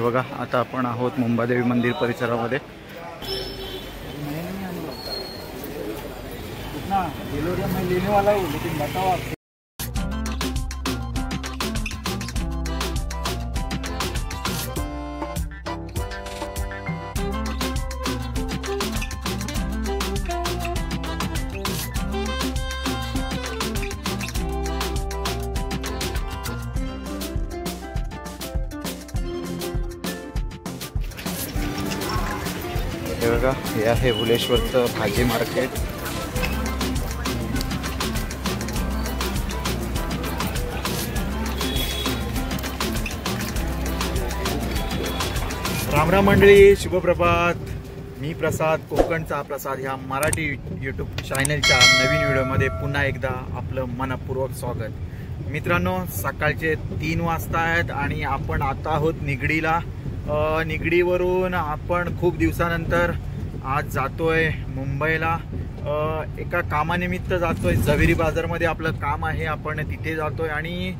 बघा आता आपण आहोत मुंबादेवी मंदिर परिसरामध्ये। हे बघा हे आहे भुलेश्वरचं भाजी मार्केट। रामराम मंडळी, शुभप्रभात। मी प्रसाद, कोकणचा प्रसाद ह्या मराठी यूट्यूब चॅनलच्या नवीन व्हिडिओमध्ये पुन्हा एकदा आपलं मनपूर्वक स्वागत। मित्रांनो, सकाळचे 3 वाजता आहेत आणि आपण आता आहोत निगडीला। निगडीवरून आपण खूप दिवसानंतर आज जातोय मुंबईला। एका कामानिमित्त जातोय, जवेरी बाजारमध्ये आपलं काम आहे, आपण तिथे जातोय। आणि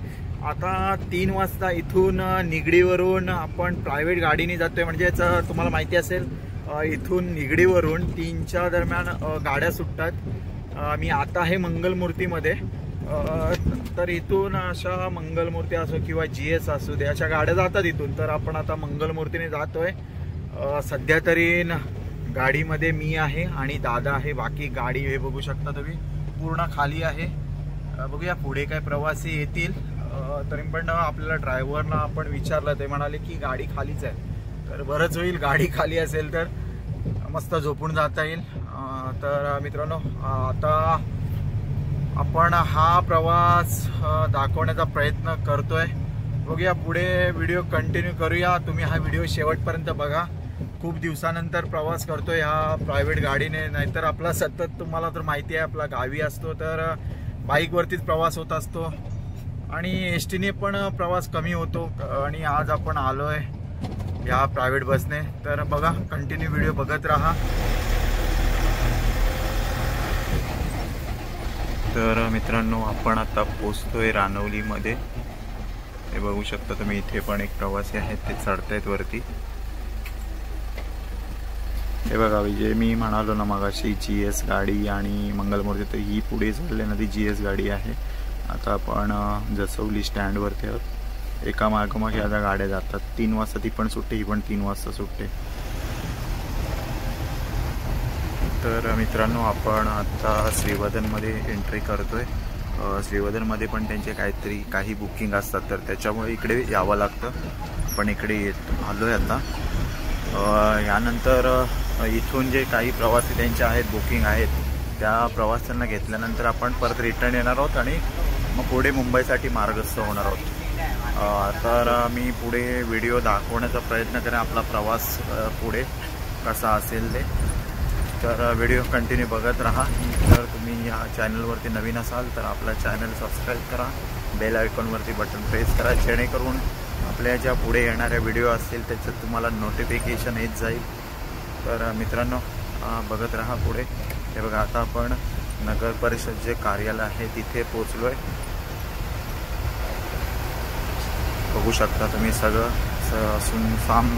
आता 3 वाजता इथून निगडीवरून आपण प्रायव्हेट गाडीने जातोय। म्हणजेच तुम्हाला माहिती असेल इथून निगडीवरून 3च्या दरम्यान गाड्या सुटतात। मी आता आहे मंगलमूर्तीमध्ये, तर इथून अशा मंगलमूर्ती असो किंवा GS असू दे अशा गाड्या जातात इथून। तर आपण आता मंगलमूर्तीने जातोय। सध्या तरी गाडीमध्ये मी आहे आणि दादा आहे, बाकी गाडी हे बघू शकता तुम्ही पूर्ण खाली आहे। बघूया पुढे काय प्रवासी येतील। तरी पण आपल्याला ड्रायव्हरला आपण विचारलं, ते म्हणाले की गाडी खालीच आहे। तर बरंच होईल, गाडी खाली असेल तर मस्त झोपून जाता येईल। तर मित्रांनो, आता आपण हा प्रवास दाखवण्याचा प्रयत्न करतोय। बघूया पुढे व्हिडिओ कंटिन्यू करूया। तुम्ही हा व्हिडिओ शेवटपर्यंत बघा। खूप दिवसानंतर प्रवास करतोय ह्या प्रायव्हेट गाडीने, नाहीतर आपला सतत तुम्हाला तर माहिती आहे आपला गावी असतो तर बाईकवरतीच प्रवास होत असतो आणि एसटीने पण प्रवास कमी होतो। आणि आज आपण आलोय ह्या प्रायव्हेट बसने। तर बघा, कंटिन्यू व्हिडिओ बघत राहा। तर मित्रांनो, आपण आता पोहोचतोय रानवलीमध्ये। हे बघू शकता तुम्ही, इथे पण एक प्रवासी आहेत, ते चढतायत वरती। हे बघा, जे मी म्हणालो ना मगाशी GS गाडी आणि मंगलमूर्ती, तर ही पुढे चालले ना ती GS गाडी आहे। आता आपण जसवली स्टँडवरती आहोत। एका मागोमाग या गाड्या जातात। 3 वाजता ती पण सुटते, ही पण 3 वाजता सुटते। तर मित्रांनो, आपण आता श्रीवर्धनमध्ये एंट्री करतोय। श्रीवर्धनमध्ये पण त्यांचे काही बुकिंग असतात, तर त्याच्यामुळे इकडे यावं लागतं। आपण इकडे आलोय आता। यानंतर इथून जे काही प्रवासी त्यांचे आहेत, बुकिंग आहेत, त्या प्रवाशांना घेतल्यानंतर आपण परत रिटर्न येणार आहोत आणि मग पुढे मुंबईसाठी मार्गस्थ होणार आहोत। तर मी पुढे व्हिडिओ दाखवण्याचा प्रयत्न करेन, आपला प्रवास पुढे कसा असेल ते। तर व्हिडिओ कंटिन्यू बघत राहा। जर तुम्ही या चॅनलवरती नवीन असाल तर आपला चॅनल सबस्क्राईब करा, बेल आयकॉनवरती बटन प्रेस करा, जेणेकरून आपल्या ज्या पुढे येणाऱ्या व्हिडिओ असतील त्याच्यात तुम्हाला नोटिफिकेशन येत जाईल। तर मित्रांनो, बघत राहा पुढे। हे बघा, आता आपण नगर परिषद जे कार्यालय आहे तिथे पोचलो आहे। बघू शकता तुम्ही, सगळं सुनसाम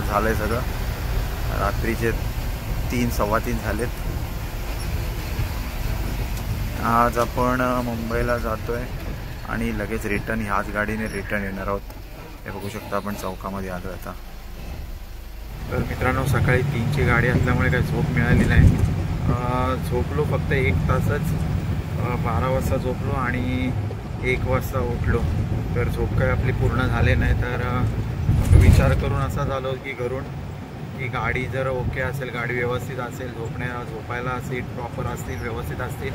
झालंय सगळं। रात्रीचे 3 सव्वा 3 झालेत। आज आपण मुंबईला जातोय आणि लगेच रिटर्न ह्याच गाडीने रिटर्न येणार आहोत। हे बघू शकता, आपण चौकामध्ये आलो आता। तर मित्रांनो, सकाळी 3ची गाडी असल्यामुळे काही झोप मिळाली नाही। झोपलो फक्त 1 तासच। 12 वाजता झोपलो आणि 1 वाजता उठलो। तर झोप काय आपली पूर्ण झाली नाही। तर विचार करून असा झालो की घरून की गाडी जर ओके असेल, गाडी व्यवस्थित असेल, झोपायला सीट प्रॉपर असतील, व्यवस्थित असतील,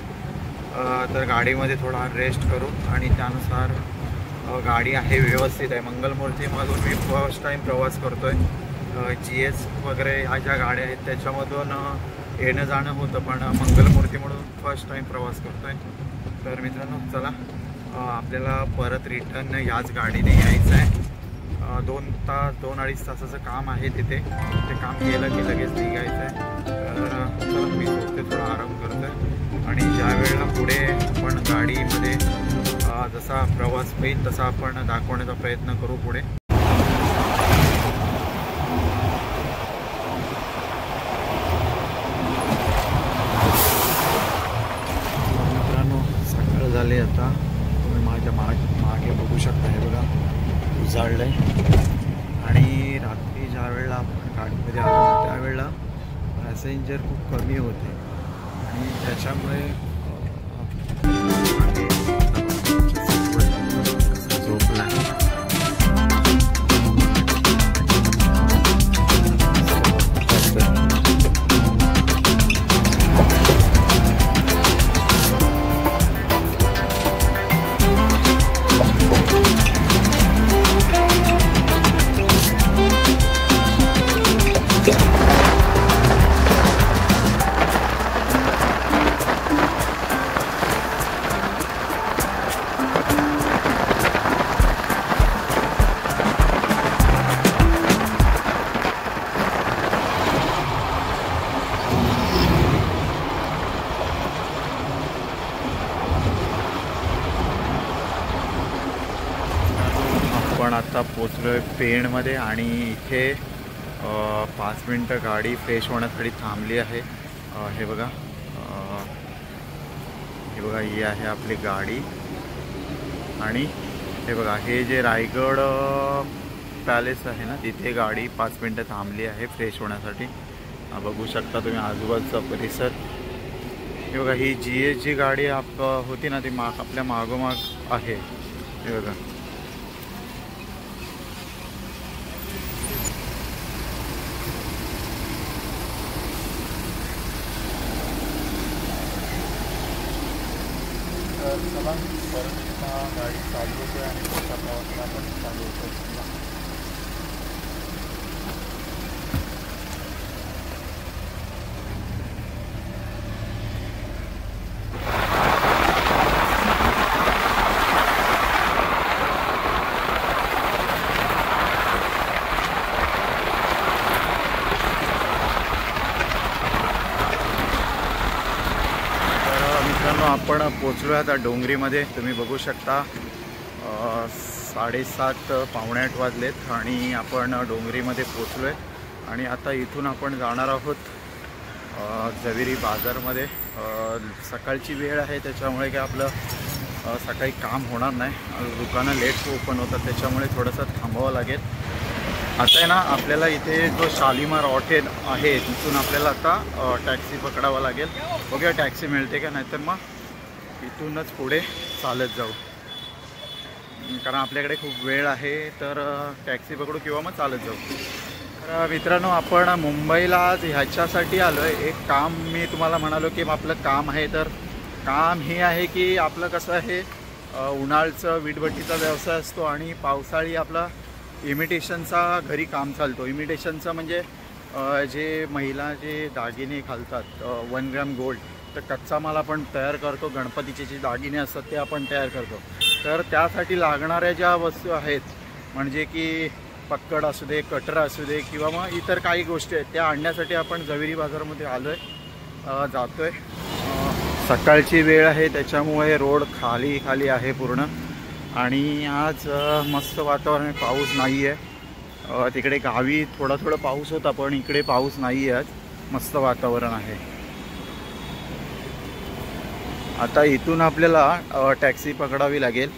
तर गाडीमध्ये थोडा रेस्ट करू। आणि त्यानुसार गाडी आहे व्यवस्थित आहे। मंगलमूर्तीमधून मी फर्स्ट टाईम प्रवास करतोय। GS वगैरे ह्या ज्या गाड्या आहेत त्याच्यामधून येणं जाणं होतं, पण मंगलमूर्तीमधून फर्स्ट टाईम प्रवास करतोय। तर मित्रांनो, चला आपल्याला परत रिटर्न याच गाडीने यायचं आहे। 2-2.5 तासाचं काम आहे तिथे। ते काम केलं की लगेच निघायचं आहे। तर चला, मी झोपते, थोडा आराम करतोय आणि ज्या वेळेला पुढे आपण गाडीमध्ये जसा प्रवास होईल तसा आपण दाखवण्याचा प्रयत्न करू पुढे। झाले आता. तुम्ही माझ्या मागे बघू शकता, हे बघा उजाळलं आहे. आणि रात्री ज्या वेळेला आपण गाडीमध्ये आलो ना त्यावेळेला पॅसेंजर खूप कमी होते आणि त्याच्यामुळे झोपला. आपण आता पोचलोय पेणमध्ये आणि इथे 5 मिनटं गाडी फ्रेश होण्यासाठी थांबली आहे. हे बघा ही आहे आपली गाडी. आणि हे बघा हे जे रायगड पॅलेस आहे ना तिथे गाडी 5 मिनटं थांबली आहे फ्रेश होण्यासाठी. बघू शकता तुम्ही आजूबाजूचा परिसर. हे बघा ही GS गाडी होती ना ती आपल्या मागोमाग आहे. हे बघा चला परत गाडी चालू होते आणि त्याच्या प्रवासाला पण चालू होतो. आपण पोचलो आता डोंगरीमध्ये. तुम्ही बघू शकता 7:30 पावणे 8 वाजलेत आणि आपण डोंगरीमध्ये पोचलो आहे. आणि आता इथून आपण जाणार आहोत जविरी बाजारमध्ये. सकाळची वेळ आहे त्याच्यामुळे काय आपलं सकाळी काम होणार नाही. दुकानं लेट ओपन होतात त्याच्यामुळे थोडंसं थांबावं लागेल. आता आहे ना आपल्याला इथे जो शालीमार हॉटेल आहे तिथून आपल्याला आता टॅक्सी पकडावा लागेल. बघूया टॅक्सी मिळते का, नाहीतर मग इथूनच पुढे चालत जाऊ. कारण आपल्याकडे खूप वेळ आहे तर टॅक्सी पकडू किंवा मग चालत जाऊ. तर मित्रांनो आपण मुंबईला आज ह्याच्यासाठी आलो आहे. एक काम मी तुम्हाला म्हणालो की आपलं काम आहे. तर काम हे आहे की आपलं कसं आहे उन्हाळ्याचं वीटभट्टीचा व्यवसाय असतो आणि पावसाळी आपला इमिटेशनचा घरी काम चालतो. इमिटेशनचं म्हणजे जे महिला जे दागिने घालतात 1 ग्रॅम गोल्ड, तर कच्चा माल आपण तयार करतो. गणपतीचे जे दागिने असतात ते आपण तयार करतो. तर त्यासाठी लागणाऱ्या ज्या वस्तू आहेत म्हणजे की पक्कड असू दे, कटर असू दे किंवा मग इतर काही गोष्टी आहेत त्या आणण्यासाठी आपण जविरी बाजारमध्ये आलो आहे, जातो आहे. सकाळची वेळ आहे त्याच्यामुळे रोड खाली आहे पूर्ण. आणि आज मस्त वातावरण आहे, पाऊस नाही आहे. तिकडे गावी थोडा पाऊस होता पण इकडे पाऊस नाही आहे. आज मस्त वातावरण आहे. आता इथून आपल्याला टॅक्सी पकडावी लागेल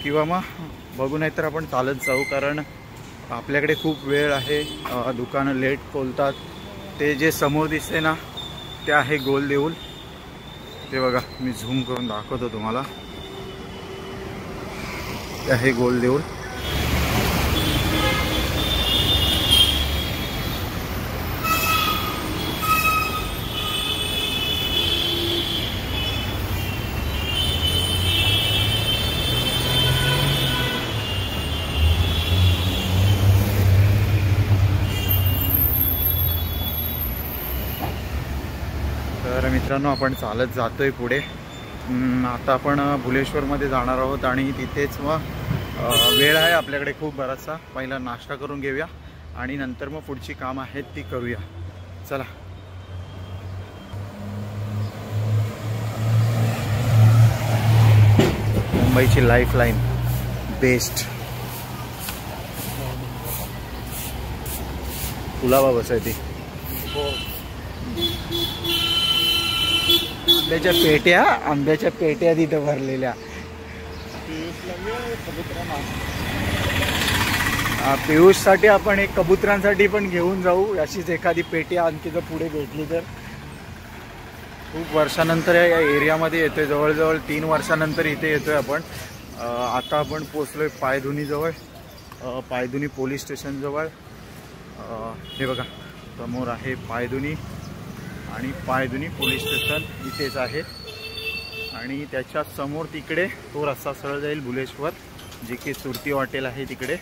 किंवा मग बघू नाही तर आपण चालत जाऊ. कारण आपल्याकडे खूप वेळ आहे. दुकानं लेट खोलतात. ते जे समोर दिसते ना ते आहे गोल देऊळ. ते बघा मी झूम करून दाखवतो तुम्हाला. ते आहे गोल देऊळ. तर मित्रांनो आपण चालत जातोय पुढे. आता आपण भुलेश्वरमध्ये जाणार आहोत आणि तिथेच मग वेळ आहे आपल्याकडे खूप बराचसा. पहिला नाश्ता करून घेऊया आणि नंतर मग पुढची कामं आहेत ती करूया. चला. मुंबईची लाईफलाईन बेस्ट. तुला बस आहे ती. आंब्याच्या पेट्या तिथं भरलेल्या. पियुषसाठी आपण एक कबुतरांसाठी पण घेऊन जाऊ. अशीच एखादी पेटी आणखी जर पुढे भेटली तर. खूप वर्षानंतर या एरियामध्ये येतोय, जवळजवळ 3 वर्षानंतर इथे येतोय आपण. आता आपण पोचलोय पायधुनीजवळ, पायधुनी पोलीस स्टेशनजवळ. हे बघा समोर आहे पायधुनी आणि पायधुनी पोलीस स्टेशन इथेच आहे. आणि त्याच्या समोर तिकडे तो रस्ता सरळ जाईल बुलेश्वर, जे की सुरती हॉटेल आहे तिकडे.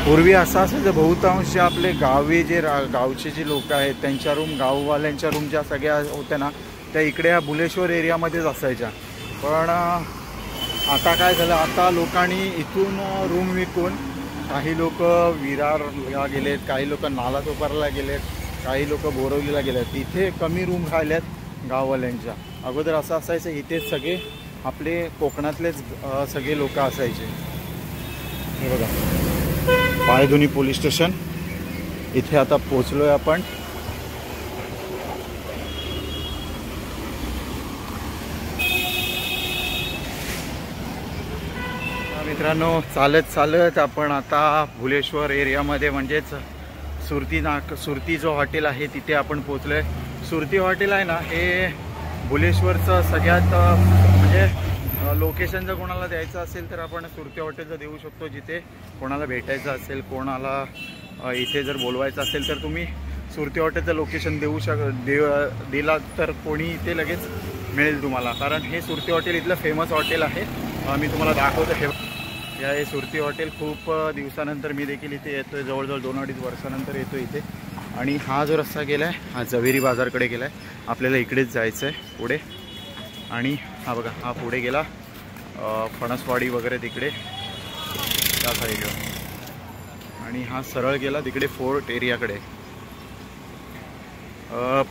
पूर्वी असं असायचं बहुतांश आपले गावचे जे लोक आहेत त्यांच्या रूम, गाववाल्यांच्या रूम ज्या सगळ्या होत्या ना, त्या इकडे या बुलेश्वर एरियामध्येच असायच्या. पण आता काय झालं, आता लोकांनी इथून रूम विकून काही लोक विरारला गेलेत, काही लोक नालासोपाराला गेलेत, काही लोक बोरवलीला गेलेत. तिथे कमी रूम राहिल्यात गाववाल्यांच्या. अगोदर असं असायचं इथेच सगळे आपले कोकणातलेच सगळे लोक असायचे. हे बघा पायधुनी पोलीस स्टेशन इथे आता पोचलोय आपण. मित्रांनो चालत आपण आता भुलेश्वर एरियामध्ये म्हणजेच सुरती जो हॉटेल आहे तिथे आपण पोचलोय. सुरती हॉटेल आहे ना, हे भुलेश्वरचं सगळ्यात म्हणजे लोकेशन जर कोणाला द्यायचं असेल तर आपण सुरती हॉटेलचं देऊ शकतो. जिथे कोणाला भेटायचं असेल, कोणाला इथे जर बोलवायचं असेल तर तुम्ही सुरती हॉटेलचं लोकेशन दिला तर कोणी इथे लगेच मिळेल तुम्हाला. कारण हे सुरती हॉटेल इथलं फेमस हॉटेल आहे. मी तुम्हाला दाखवतो. हे सुरती हॉटेल खूप दिवसानंतर मी देखील इथे येतोय, जवळजवळ 2-2.5 वर्षानंतर येतो इथे. आणि हा जो रस्ता गेला आहे हा जवेरी बाजारकडे गेला आहे. आपल्याला इकडेच जायचं आहे पुढे. आणि हा बघा हा पुढे गेला फणसवाडी वगैरे तिकडे त्या साईडला. आणि हा सरळ गेला तिकडे फोर्ट एरियाकडे.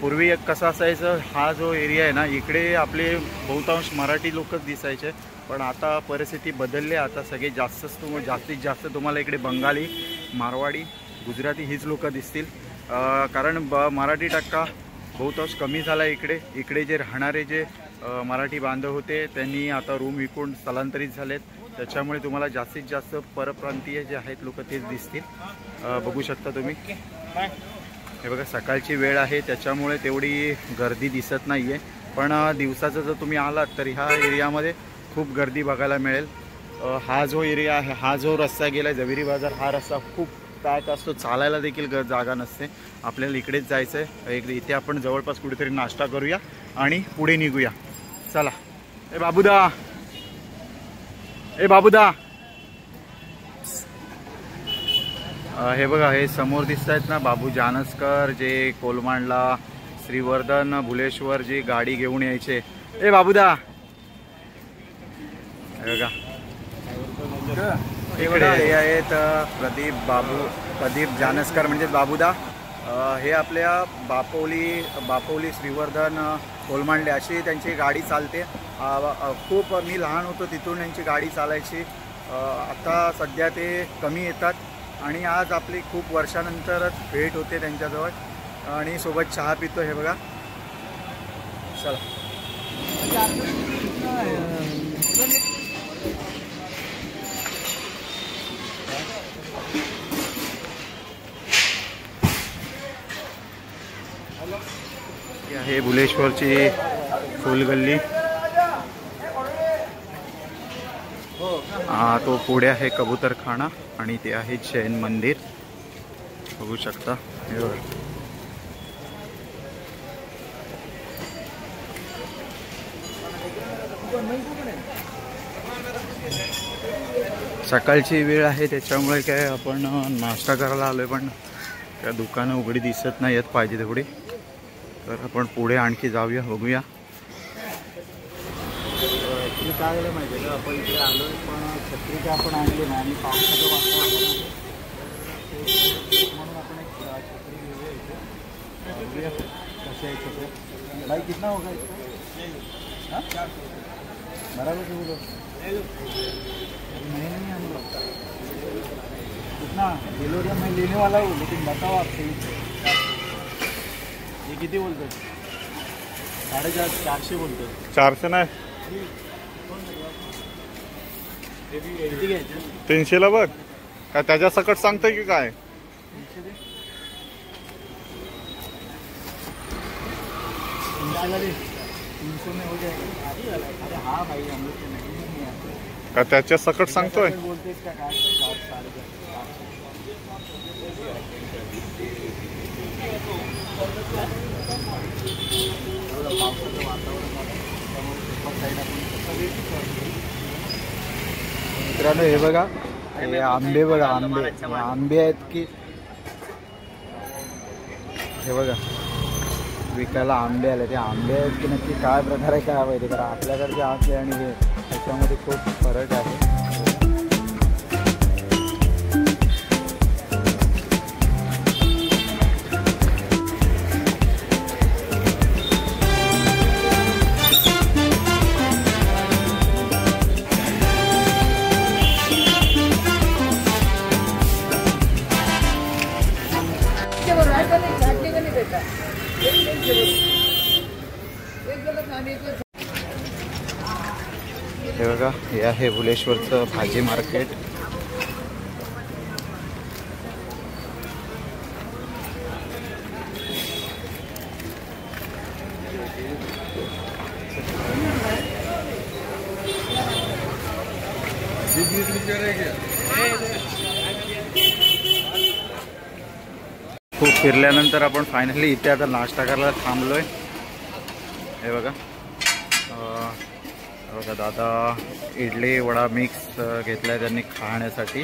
पूर्वी एक कसं असायचं, हा जो एरिया आहे ना इकडे आपले बहुतांश मराठी लोकच दिसायचे. पण आता परिस्थिती बदलली. आता सगळे जास्तीत जास्त तुम्हाला इकडे बंगाली, मारवाडी, गुजराती हीच लोक दिसतील. कारण मराठी टक्का बहुतांश कमी झाला इकडे जे राहणारे जे मराठी बांधव होते त्यांनी आता रूम विकून स्थलांतरित झालेत. त्याच्यामुळे तुम्हाला जास्तीत जास्त परप्रांतीय जे आहेत लोक तेच दिसतील. बघू शकता तुम्ही. हे बघा सकाळची वेळ आहे त्याच्यामुळे तेवढी गर्दी दिसत नाही आहे. पण दिवसाचं जर तुम्ही आलात तर ह्या एरियामध्ये खूप गर्दी बघायला मिळेल. हा जो एरिया आहे, हा जो रस्ता गेला आहे जवेरी बाजार, हा रस्ता खूप पॅक असतो. चालायला देखील जागा नसते. आपल्याला इकडेच जायचं आहे. इथे आपण जवळपास कुठेतरी नाश्ता करूया आणि पुढे निघूया. चला. ए बाबूदा हे बघा हे समोर दिसत आहेत ना बाबू जानसकर, जे कोलमांडला, श्रीवर्धन, भुलेश्वर जी गाडी घेऊन यायचे. ए बाबूदा हे बघा इकडे हे आहेत प्रदीप जानसकर म्हणजे बाबूदा. हे आपल्या बापोली श्रीवर्धन, कोलमांडले अशी त्यांची गाडी चालते. खूप मी लहान होतो तिथून त्यांची गाडी चालायची. आता सध्या ते कमी येतात. आणि आज आपली खूप वर्षानंतरच भेट होते त्यांच्याजवळ आणि सोबत चहा पितो. हे बघा चला. हे भुलेश्वरची फुलगल्ली. तो पुढे आहे कबूतरखाना आणि ते आहे जैन मंदिर. बघू शकता. सकाळची वेळ आहे त्याच्यामुळे काय आपण नाश्ता करायला आलोय, पण त्या दुकानं उघडी दिसत नाही आहेत पाहिजे तेवढी. तर आपण पुढे आणखी जाऊया, बघूया. ॲक्च्युली काय झालं माहिती आहे का, आपण इकडे आलो आहे पण छत्री काय आपण आणली नाही आणि पावसाचं वातावरण म्हणून आपण एक छत्री घेऊया इथे. बघूया कसे आहे छत्री. भाई कितना होगा इसका? हाँ बराबर से बोलो. नहीं हम लोग कितना डिलीवरी मैं लेने वाला हूँ, लेकिन बताओ आप सही ये किती बोलते 450 बोलतो. 400 नाही 300ला बघ. काय त्याच्या सकट सांगतोय की काय? 300 में हो जाएगा. अरे हाँ भाई हम लोग नहीं है का त्याच्या सकट सांगतोय? बोलते इसका काय 400. मित्रांनो हे बघा, हे आंबे बघा, आंबे आहेत की हे बघा विकायला आंबे आले. ते आंबे आहेत की नक्की काय प्रकार आहे काय माहिती, कारण आपल्याकडचे आंबे आणि हे त्याच्यामध्ये खूप फरक आहे. हे बघा, हे आहे भुलेश्वरचं भाजी मार्केट. खूप फिरल्यानंतर आपण फायनली इथे आता नाश्ता करायला थांबलोय. हे बघा, बघा दादा इडली वडा मिक्स घेतलाय त्यांनी खाण्यासाठी.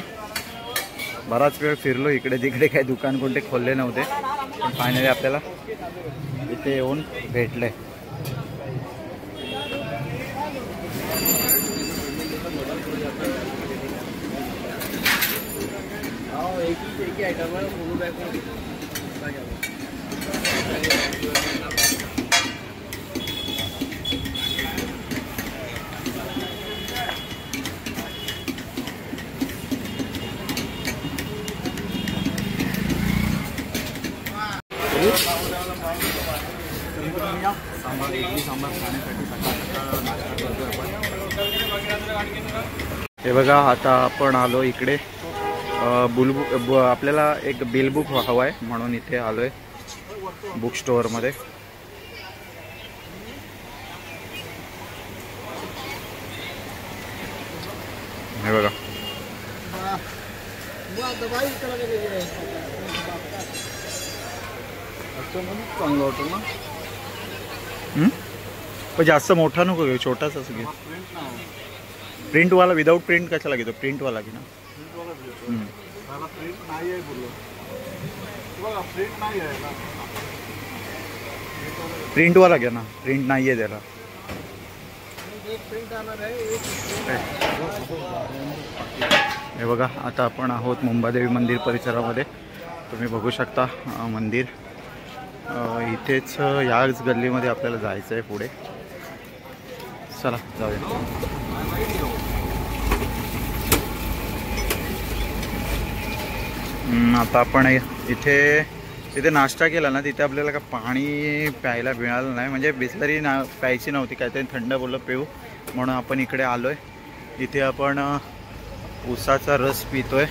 बराच वेळ फिरलो इकडे तिकडे, काही दुकान कोणते खोलले नव्हते, पण फायनली आपल्याला इथे येऊन भेटले. सांबार इडली सांबार खाण्यासाठी सकाळ नाश्ता करतोय आपण. हे बघा, आता आपण आलो इकडे आपल्याला एक बिल बुक हवा आहे म्हणून इथे आलोय बुक स्टोअर मध्ये. हे बघा, चांगलं वाटतं ना. पण जास्त मोठा नको घेऊ, छोटाच असं घे. प्रिंटवाला विदाउट प्रिंट कशाला घेतो? प्रिंटवाला घे ना. प्रिंटवाला घ्या ना, प्रिंट नाही आहे त्याला. हे बघा, आता आपण आहोत मुंबादेवी मंदिर परिसरामध्ये. तुम्ही बघू शकता मंदिर इथेच, याच गल्लीमध्ये आपल्याला जायचं आहे पुढे. चला जाऊया. आता आपण इथे नाश्ता केला ना, तिथे आपल्याला का पाणी प्यायला मिळालं नाही, म्हणजे बिसलरी प्यायची नव्हती, काहीतरी थंड बोललं पिऊ म्हणून आपण इकडे आलोय. इथे आपण ऊसाचा रस पितोय.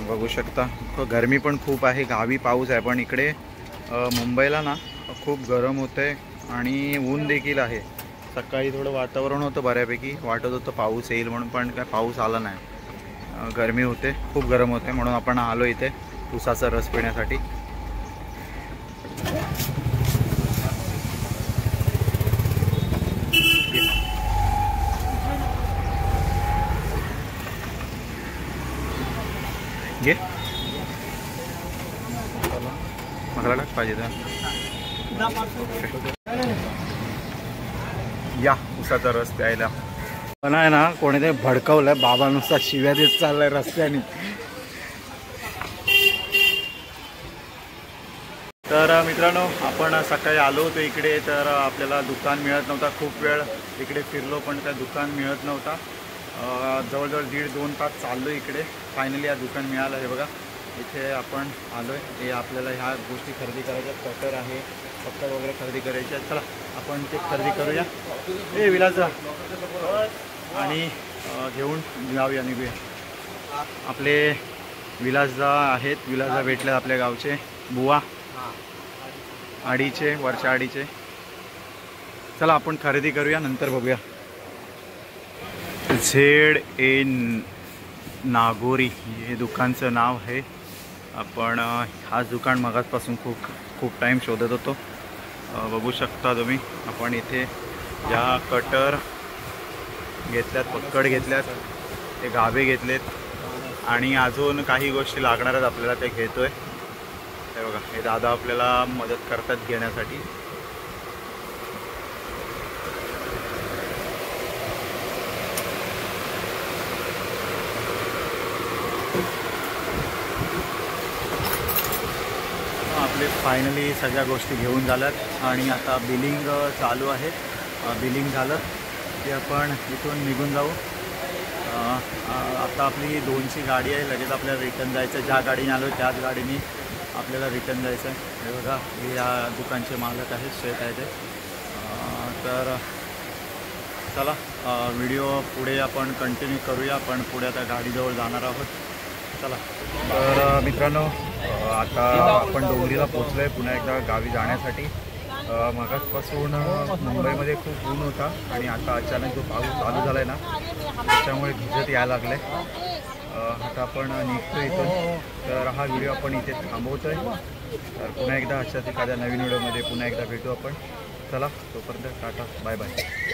बघू शकता गरमी पण खूप आहे, गावी पाऊस आहे, पण इकडे मुंबईला ना खूप गरम होतंय आणि ऊन देखील आहे. सकाळी थोडं वातावरण होतं बऱ्यापैकी, वाटत होतं पाऊस येईल म्हणून, पण काय पाऊस आला नाही. गरमी होते, खूप गरम होते, म्हणून आपण आलो इथे ऊसाचा रस पिण्यासाठी. घे मला टाक पाहिजे तर या ऊसाचा रस प्यायला. पण आहे ना, कोणीतरी भडकवलंय, बाबा नुसता शिव्या देत चाललाय रस्त्याने. तर मित्रांनो, आपण सकाळी आलो होतो इकडे, तर आपल्याला दुकान मिळत नव्हता. खूप वेळ इकडे फिरलो पण काय दुकान मिळत नव्हता. जवळजवळ 1.5-2 तास चाललो इकडे. फायनली या दुकान मिळालं. हे बघा, इथे आपण आलोय. हे आपल्याला ह्या गोष्टी खरेदी करायच्या. कटर आहे, पत्तर वगैरे खरेदी करायची आहे. चला आपण ते खरेदी करूया. ए विलासदा आणि घेऊन जाऊया, निघूया. आपले विलासदा आहेत. विलासदा भेटले आपल्या गावचे बुवा आडीचे, वरच्या आडीचे. चला आपण खरेदी करूया, नंतर बघूया. ZA नागोरी हे दुकानचं नाव आहे. आपण हाच दुकान मगाचपासून खूप टाईम शोधत होतो. बघू शकता तुम्ही. आपण इथे ज्या कटर घेतल्यात, पक्कड घेतल्यात, ते गाभे घेतलेत आणि अजून काही गोष्टी लागणार आहेत आपल्याला, ते घेतोय. हे बघा, हे दादा आपल्याला मदत करतात घेण्यासाठी. आपले फायनली सगळ्या गोष्टी घेऊन झाल्यात आणि आता बिलिंग चालू आहे. बिलिंग झालं की आपण इथून निघून जाऊ. आता आपली 2ची गाडी आहे. लगेच आपल्याला रिटर्न जायचं आहे. ज्या गाडीने आलो त्याच गाडीने आपल्याला रिटर्न जायचं आहे. हे बघा, हे या दुकानचे मालक आहेत, शेठ आहे ते. तर चला व्हिडिओ पुढे आपण कंटिन्यू करूया. आपण पुढे आता गाडीजवळ जाणार आहोत. चला. तर मित्रांनो, आता आपण डोंगरीला पोचलो आहे पुन्हा एकदा गावी जाण्यासाठी. मगाचपासून मुंबईमध्ये खूप ऊन होता आणि आता अचानक जो पाऊस चालू झाला आहे ना, त्याच्यामुळे भिजत यायला लागलं आहे. आता आपण निघतो इथून. तर हा व्हिडिओ आपण इथे थांबवतो आहे. तर पुन्हा एकदा अशाच एखाद्या नवीन व्हिडिओमध्ये पुन्हा एकदा भेटू आपण. चला, तोपर्यंत टाटा, बाय बाय.